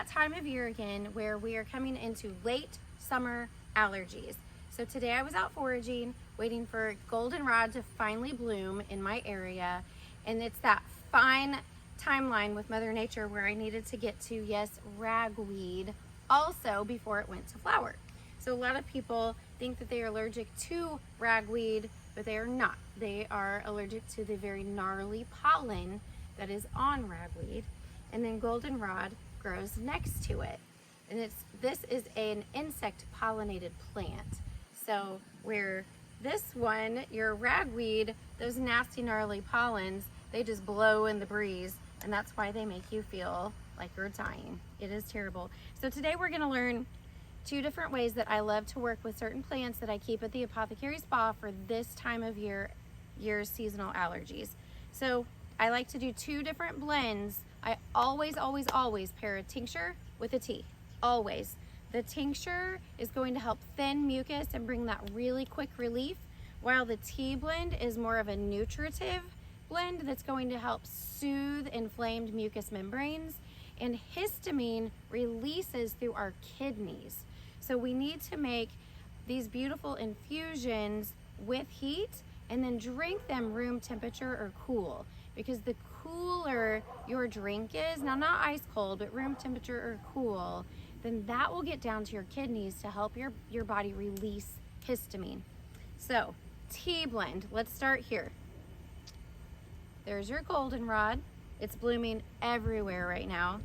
time of year again where we are coming into late summer allergies. So today I was out foraging, waiting for goldenrod to finally bloom in my area. And it's that fine timeline with Mother Nature where I needed to get to, yes, ragweed also before it went to flower. So a lot of people think that they are allergic to ragweed, but they are not. They are allergic to the very gnarly pollen that is on ragweed. And then goldenrod grows next to it. And this is an insect pollinated plant. So where this one, your ragweed, those nasty gnarly pollens, they just blow in the breeze, and that's why they make you feel like you're dying. It is terrible. So today we're gonna learn 2 different ways that I love to work with certain plants that I keep at the apothecary spa for this time of year's seasonal allergies. So I like to do 2 different blends. I always pair a tincture with a tea, always. The tincture is going to help thin mucus and bring that really quick relief, while the tea blend is more of a nutritive blend that's going to help soothe inflamed mucous membranes, and histamine releases through our kidneys. So we need to make these beautiful infusions with heat and then drink them room temperature or cool, because the cooler your drink is, now not ice cold, but room temperature or cool, then that will get down to your kidneys to help your body release histamine. So tea blend, let's start here. There's your goldenrod. It's blooming everywhere right now.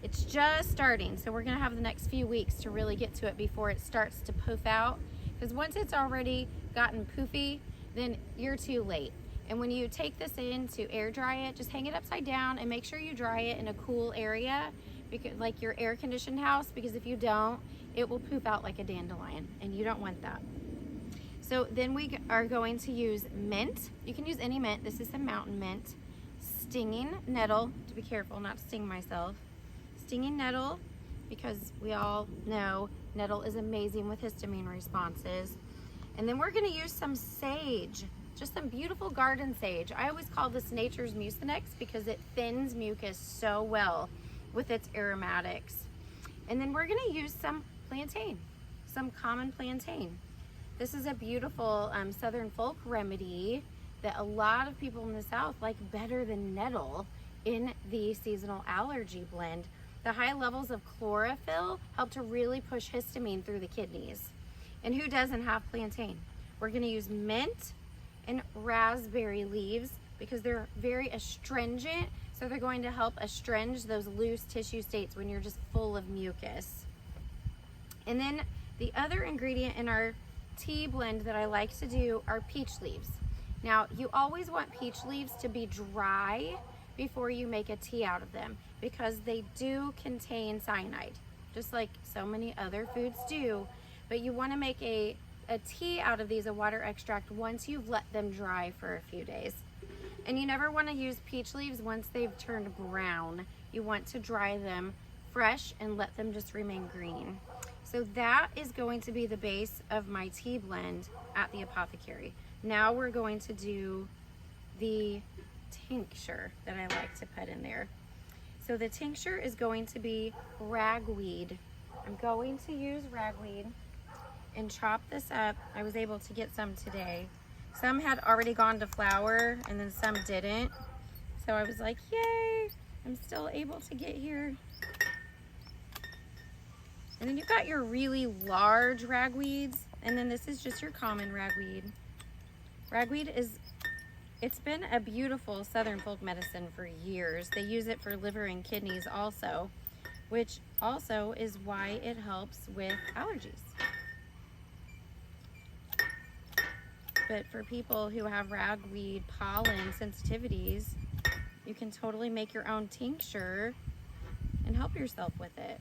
It's just starting, so we're gonna have the next few weeks to really get to it before it starts to poof out, because once it's already gotten poofy, then you're too late. And when you take this in to air dry it, just hang it upside down and make sure you dry it in a cool area, because, like your air conditioned house, because if you don't, it will poof out like a dandelion, and you don't want that. So then we are going to use mint. You can use any mint. This is the mountain mint. Stinging nettle, to be careful not to sting myself. Stinging nettle, because we all know nettle is amazing with histamine responses. And then we're gonna use some sage, just some beautiful garden sage. I always call this nature's mucinex because it thins mucus so well with its aromatics. And then we're gonna use some plantain, some common plantain. This is a beautiful Southern folk remedy that a lot of people in the South like better than nettle in the seasonal allergy blend. The high levels of chlorophyll help to really push histamine through the kidneys. And who doesn't have plantain? We're gonna use mint and raspberry leaves because they're very astringent, so they're going to help astringe those loose tissue states when you're just full of mucus. And then the other ingredient in our tea blend that I like to do are peach leaves. Now, you always want peach leaves to be dry before you make a tea out of them, because they do contain cyanide, just like so many other foods do. But you want to make a tea out of these, a water extract, once you've let them dry for a few days. And you never want to use peach leaves once they've turned brown. You want to dry them fresh and let them just remain green. So that is going to be the base of my tea blend at the apothecary. Now we're going to do the tincture that I like to put in there. So the tincture is going to be ragweed. I'm going to use ragweed and chop this up. I was able to get some today. Some had already gone to flower and then some didn't. So I was like, yay, I'm still able to get here. And then you've got your really large ragweeds, and then this is just your common ragweed. Ragweed it's been a beautiful Southern folk medicine for years. They use it for liver and kidneys also, which also is why it helps with allergies. But for people who have ragweed pollen sensitivities, you can totally make your own tincture and help yourself with it.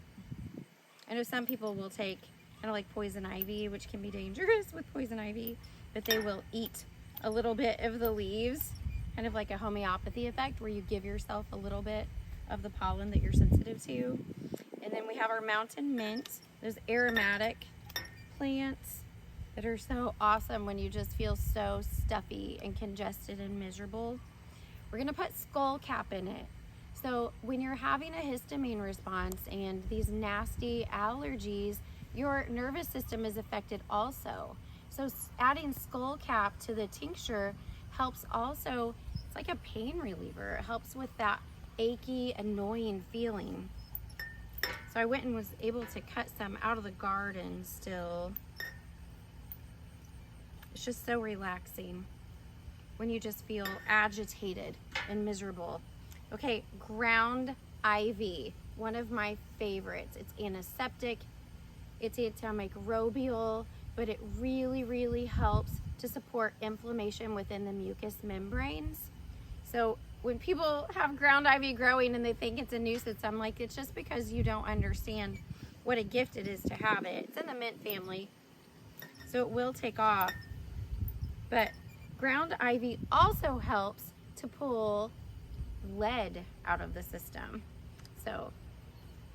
I know some people will take kind of like poison ivy, which can be dangerous with poison ivy, but they will eat a little bit of the leaves, kind of like a homeopathy effect where you give yourself a little bit of the pollen that you're sensitive to. And then we have our mountain mint, those aromatic plants that are so awesome when you just feel so stuffy and congested and miserable. We're gonna put skull cap in it. So when you're having a histamine response and these nasty allergies, your nervous system is affected also. So adding skullcap to the tincture helps also. It's like a pain reliever. It helps with that achy, annoying feeling. So I went and was able to cut some out of the garden still. It's just so relaxing when you just feel agitated and miserable. Okay, ground ivy, one of my favorites. It's antiseptic, it's antimicrobial, but it really, really helps to support inflammation within the mucous membranes. So when people have ground ivy growing and they think it's a nuisance, I'm like, it's just because you don't understand what a gift it is to have it. It's in the mint family, so it will take off. But ground ivy also helps to pull lead out of the system. So,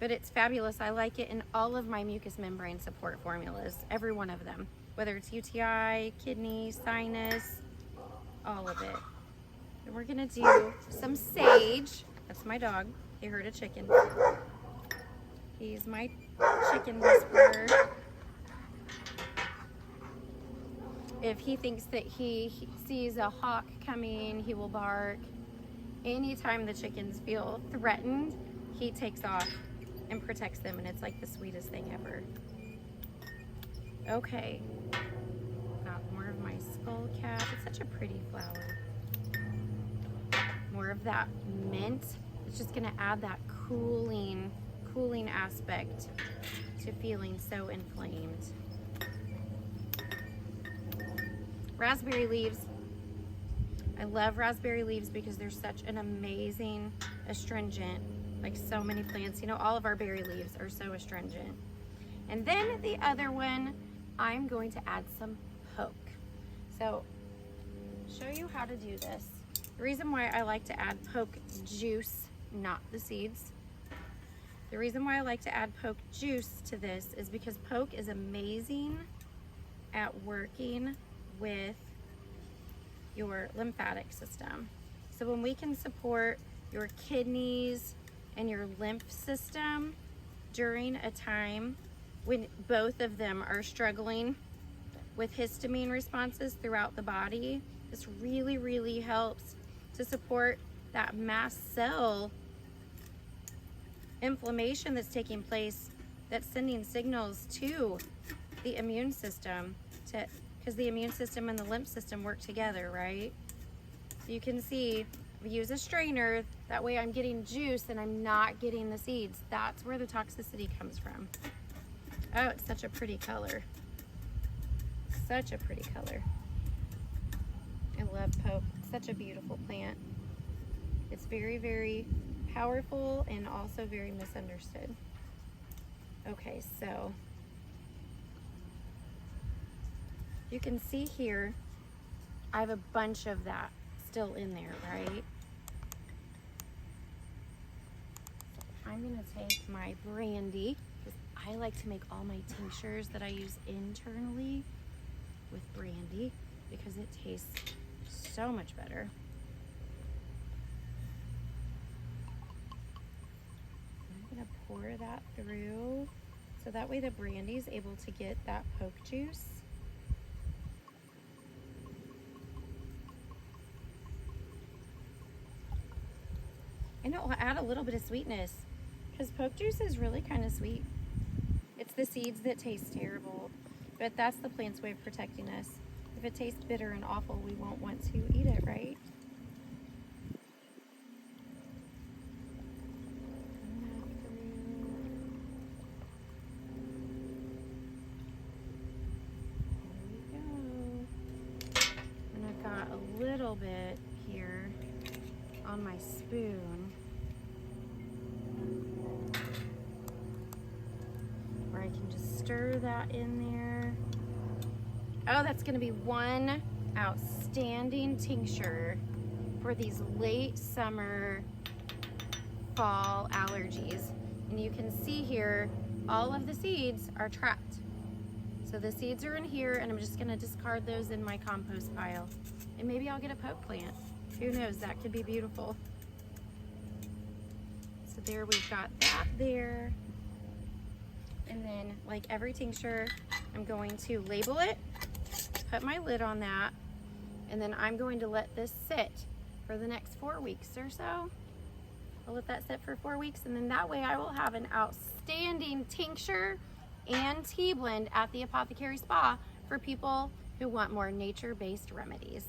but it's fabulous. I like it in all of my mucous membrane support formulas, every one of them, whether it's UTI, kidney, sinus, all of it. And we're gonna do some sage. That's my dog. He heard a chicken. He's my chicken whisperer. If he thinks that he sees a hawk coming, he will bark. Anytime the chickens feel threatened, he takes off and protects them, and it's like the sweetest thing ever. Okay, got more of my skullcap. It's such a pretty flower. More of that mint. It's just gonna add that cooling aspect to feeling so inflamed. Raspberry leaves. I love raspberry leaves because they're such an amazing astringent, like so many plants. You know, all of our berry leaves are so astringent. And then the other one, I'm going to add some poke. So, show you how to do this. The reason why I like to add poke juice, not the seeds. The reason why I like to add poke juice to this is because poke is amazing at working with your lymphatic system. So when we can support your kidneys and your lymph system during a time when both of them are struggling with histamine responses throughout the body, this really, really helps to support that mast cell inflammation that's taking place, that's sending signals to the immune system, because the immune system and the lymph system work together, right? So you can see, we use a strainer, that way I'm getting juice and I'm not getting the seeds. That's where the toxicity comes from. Oh, it's such a pretty color. Such a pretty color. I love poke. It's such a beautiful plant. It's very, very powerful and also very misunderstood. Okay, so you can see here, I have a bunch of that still in there, right? I'm gonna take my brandy, because I like to make all my tinctures that I use internally with brandy because it tastes so much better. I'm gonna pour that through so that way the brandy is able to get that poke juice. And it will add a little bit of sweetness because poke juice is really kind of sweet. It's the seeds that taste terrible, but that's the plant's way of protecting us. If it tastes bitter and awful, we won't want to eat it, right? There we go. And I've got a little bit here on my spoon where I can just stir that in there. Oh, that's gonna be one outstanding tincture for these late summer, fall allergies. And you can see here, all of the seeds are trapped. So the seeds are in here and I'm just gonna discard those in my compost pile. And maybe I'll get a poke plant. Who knows, that could be beautiful. there, we've got that there. And then, like every tincture, I'm going to label it, put my lid on that, and then I'm going to let this sit for the next 4 weeks or so. I'll let that sit for 4 weeks, and then that way I will have an outstanding tincture and tea blend at the Apothecary Spa for people who want more nature-based remedies.